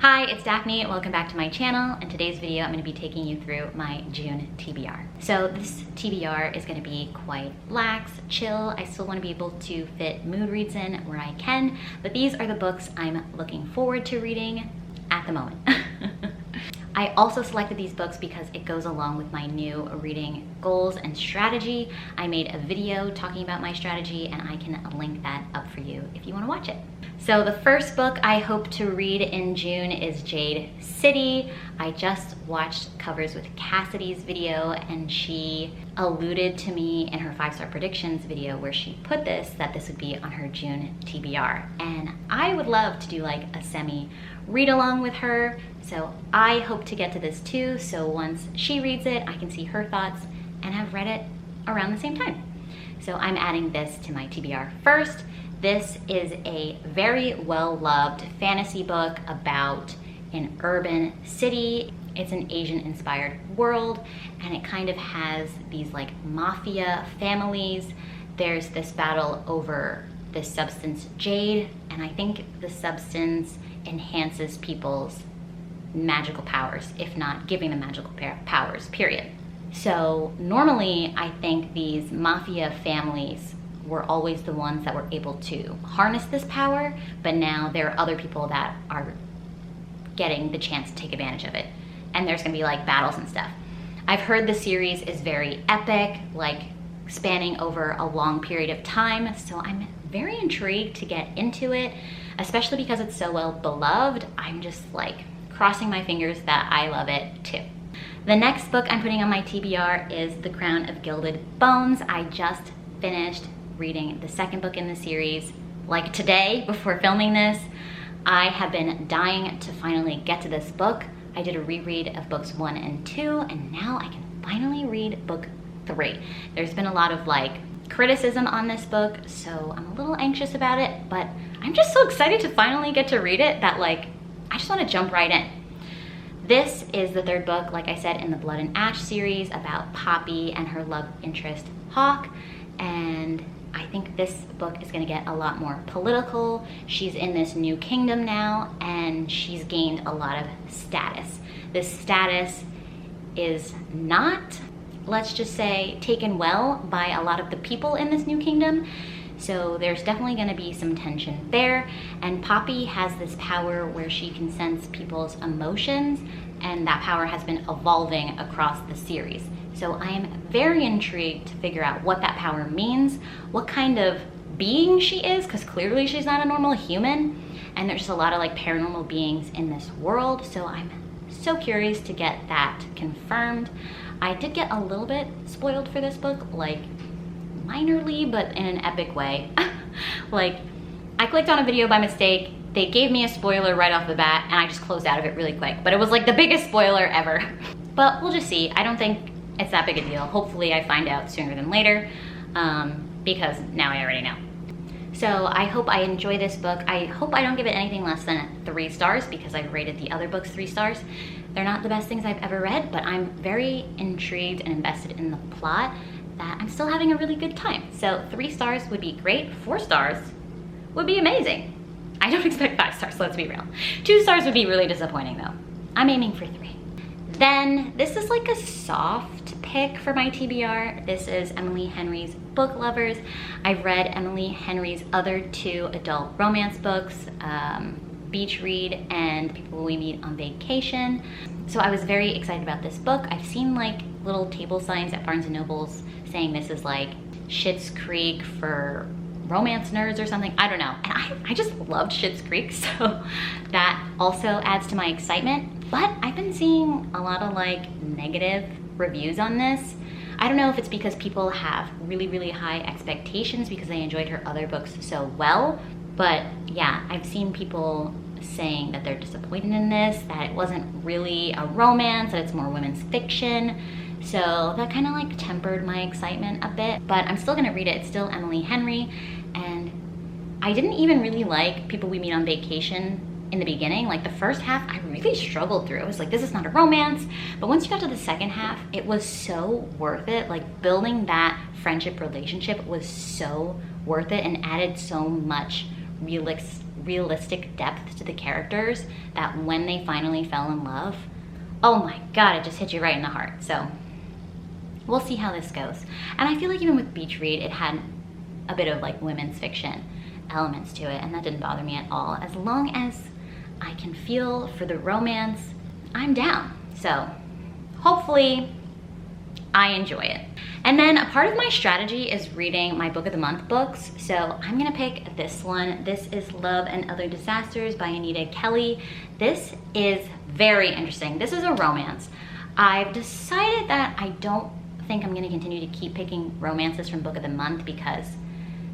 Hi, it's Daphne. Welcome back to my channel. In today's video, I'm going to be taking you through my June TBR. So this TBR is going to be quite lax, chill. I still want to be able to fit mood reads in where I can, but these are the books I'm looking forward to reading at the moment. I also selected these books because it goes along with my new reading goals and strategy. I made a video talking about my strategy and I can link that up for you if you want to watch it. So the first book I hope to read in June is Jade City. I just watched Covers with Cassidy's video and she alluded to me in her 5-star predictions video where she put this, that this would be on her June TBR. And I would love to do like a semi read along with her. So I hope to get to this too. So once she reads it, I can see her thoughts and have read it around the same time. So I'm adding this to my TBR first. This is a very well-loved fantasy book about an urban city. It's an Asian-inspired world, and it kind of has these like mafia families. There's this battle over this substance, jade, and I think the substance enhances people's magical powers, if not giving them magical powers, period. So normally, I think these mafia families were always the ones that were able to harness this power, but now there are other people that are getting the chance to take advantage of it. And there's gonna be like battles and stuff. I've heard the series is very epic, like spanning over a long period of time, so I'm very intrigued to get into it, especially because it's so well beloved. I'm just like crossing my fingers that I love it too. The next book I'm putting on my TBR is The Crown of Gilded Bones. I just finished reading the second book in the series like today before filming this. I have been dying to finally get to this book. I did a reread of books 1 and 2 and now I can finally read book 3. There's been a lot of like criticism on this book, so I'm a little anxious about it, but I'm just so excited to finally get to read it that like I just want to jump right in. This is the third book, like I said, in the Blood and Ash series about Poppy and her love interest Hawk, and I think this book is going to get a lot more political. She's in this new kingdom now and she's gained a lot of status. This status is not, let's just say, taken well by a lot of the people in this new kingdom. So there's definitely going to be some tension there. And Poppy has this power where she can sense people's emotions, and that power has been evolving across the series. So I am very intrigued to figure out what that power means, what kind of being she is, because clearly she's not a normal human, and there's just a lot of like paranormal beings in this world. So I'm so curious to get that confirmed. I did get a little bit spoiled for this book, like minorly, but in an epic way. Like, I clicked on a video by mistake, they gave me a spoiler right off the bat, and I just closed out of it really quick. But it was like the biggest spoiler ever. But we'll just see. I don't think it's that big a deal. Hopefully I find out sooner than later, because now I already know. So I hope I enjoy this book. I hope I don't give it anything less than 3 stars because I've rated the other books 3 stars. They're not the best things I've ever read, but I'm very intrigued and invested in the plot that I'm still having a really good time. So 3 stars would be great. 4 stars would be amazing. I don't expect 5 stars, let's be real. 2 stars would be really disappointing though. I'm aiming for 3. Then this is like a soft pick for my TBR. This is Emily Henry's Book Lovers. I've read Emily Henry's other 2 adult romance books, Beach Read and People We Meet on Vacation. So I was very excited about this book. I've seen like little table signs at Barnes & Noble's saying this is like Schitt's Creek for romance nerds or something. I don't know. And I just loved Schitt's Creek, so that also adds to my excitement. But I've been seeing a lot of like negative reviews on this. I don't know if it's because people have really, really high expectations because they enjoyed her other books so well. But yeah, I've seen people saying that they're disappointed in this, that it wasn't really a romance, that it's more women's fiction. So that kind of like tempered my excitement a bit, but I'm still gonna read it. It's still Emily Henry, and I didn't even really like People We Meet on Vacation in the beginning. Like the first half, I really struggled through. I was like, this is not a romance. But once you got to the second half, it was so worth it. Like building that friendship relationship was so worth it and added so much realistic depth to the characters that when they finally fell in love, oh my God, it just hit you right in the heart. So we'll see how this goes. And I feel like even with Beach Read, it had a bit of like women's fiction elements to it, and that didn't bother me at all. As long as I can feel for the romance, I'm down. So hopefully I enjoy it. And then a part of my strategy is reading my book of the month books. So I'm gonna pick this one. This is Love and Other Disasters by Anita Kelly. This is very interesting. This is a romance. I've decided that I don't think I'm gonna continue to keep picking romances from book of the month because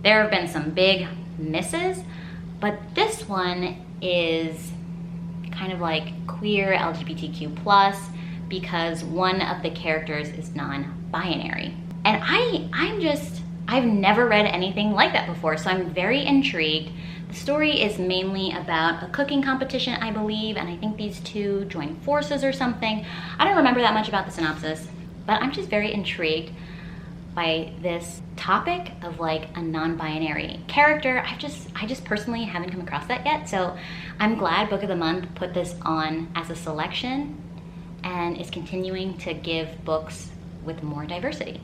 there have been some big misses, but this one is kind of like queer LGBTQ plus because one of the characters is non-binary. And I've never read anything like that before, so I'm very intrigued. The story is mainly about a cooking competition, I believe, and I think these two join forces or something. I don't remember that much about the synopsis, but I'm just very intrigued by this topic of like a non-binary character. I just personally haven't come across that yet, so I'm glad Book of the Month put this on as a selection and is continuing to give books with more diversity.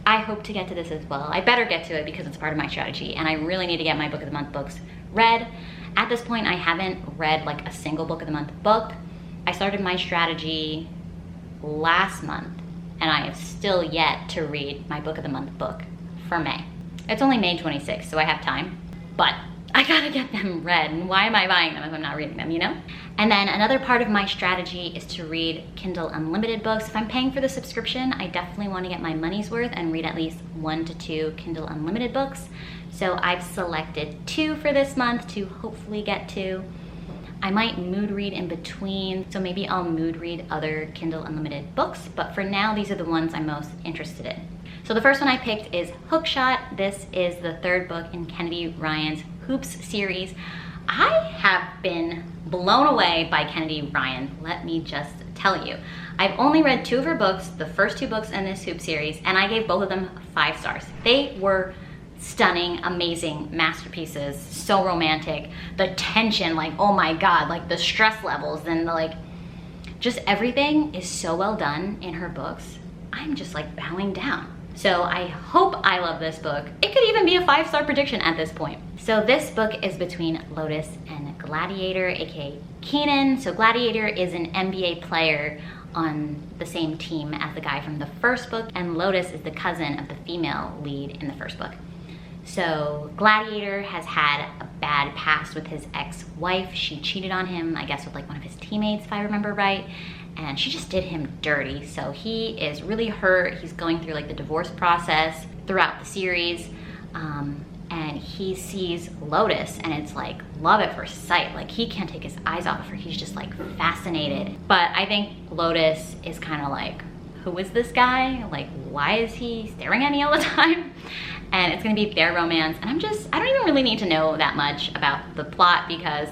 I hope to get to this as well. I better get to it because it's part of my strategy, and I really need to get my Book of the Month books read. At this point, I haven't read like a single Book of the Month book. I started my strategy last month, and I have still yet to read my Book of the Month book for May. It's only May 26th, so I have time, but I gotta get them read, and why am I buying them if I'm not reading them, you know? And then another part of my strategy is to read Kindle Unlimited books. If I'm paying for the subscription, I definitely want to get my money's worth and read at least 1 to 2 Kindle Unlimited books. So I've selected 2 for this month to hopefully get to. I might mood read in between, so maybe I'll mood read other Kindle Unlimited books, but for now, these are the ones I'm most interested in. So the first one I picked is Hookshot. This is the 3rd book in Kennedy Ryan's Hoops series. I have been blown away by Kennedy Ryan, let me just tell you. I've only read 2 of her books, the first 2 books in this Hoop series, and I gave both of them 5 stars. They were stunning, amazing masterpieces, so romantic. The tension, like, oh my God, like the stress levels and the, like, just everything is so well done in her books. I'm just like bowing down. So I hope I love this book. It could even be a 5-star prediction at this point. So this book is between Lotus and Gladiator, aka Keenan. So Gladiator is an NBA player on the same team as the guy from the first book, and Lotus is the cousin of the female lead in the first book. So Gladiator has had a bad past with his ex-wife. She cheated on him, I guess with like one of his teammates, if I remember right. And she just did him dirty. So he is really hurt. He's going through like the divorce process throughout the series. And he sees Lotus and it's like love at first sight. Like he can't take his eyes off of her. He's just like fascinated. But I think Lotus is kind of like, who is this guy? Like, why is he staring at me all the time? And it's gonna be their romance. And I don't even really need to know that much about the plot because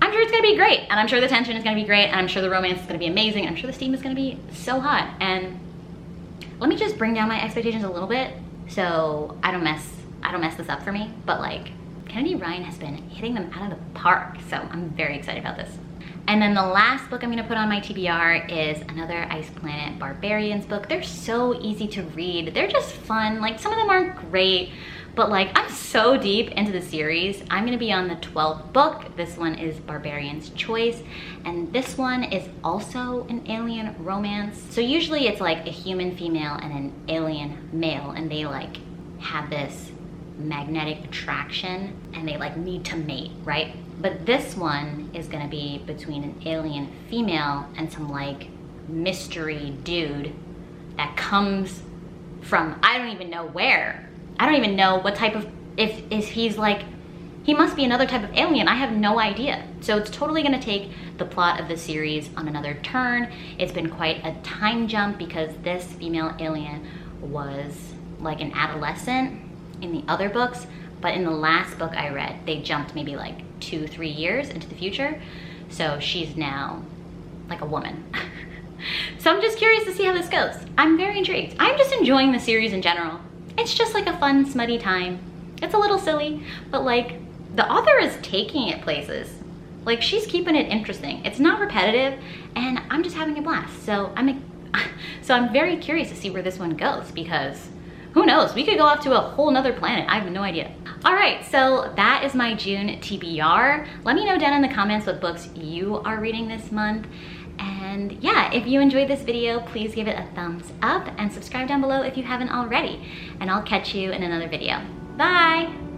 I'm sure it's gonna be great, and I'm sure the tension is gonna be great, and I'm sure the romance is gonna be amazing, and I'm sure the steam is gonna be so hot. And let me just bring down my expectations a little bit so I don't mess this up for me. But like, Kennedy Ryan has been hitting them out of the park, so I'm very excited about this. And then the last book I'm gonna put on my TBR is another Ice Planet Barbarians book. They're so easy to read. They're just fun. Like, some of them aren't great, but like, I'm so deep into the series. I'm gonna be on the 12th book. This one is Barbarian's Choice, and this one is also an alien romance. So usually it's like a human female and an alien male, and they like have this magnetic attraction and they like need to mate, right? But this one is gonna be between an alien female and some like mystery dude that comes from, I don't even know where. I don't even know what type of, if he's like, he must be another type of alien. I have no idea. So it's totally gonna take the plot of the series on another turn. It's been quite a time jump because this female alien was like an adolescent in the other books, but in the last book I read, they jumped maybe like 2-3 years into the future. So she's now like a woman. So I'm just curious to see how this goes. I'm very intrigued. I'm just enjoying the series in general. It's just like a fun, smutty time. It's a little silly, but like, the author is taking it places. Like, she's keeping it interesting. It's not repetitive, and I'm just having a blast. So I'm very curious to see where this one goes, because who knows? We could go off to a whole nother planet. I have no idea. All right, so that is my June TBR. Let me know down in the comments what books you are reading this month. And yeah, if you enjoyed this video, please give it a thumbs up and subscribe down below if you haven't already. And I'll catch you in another video. Bye.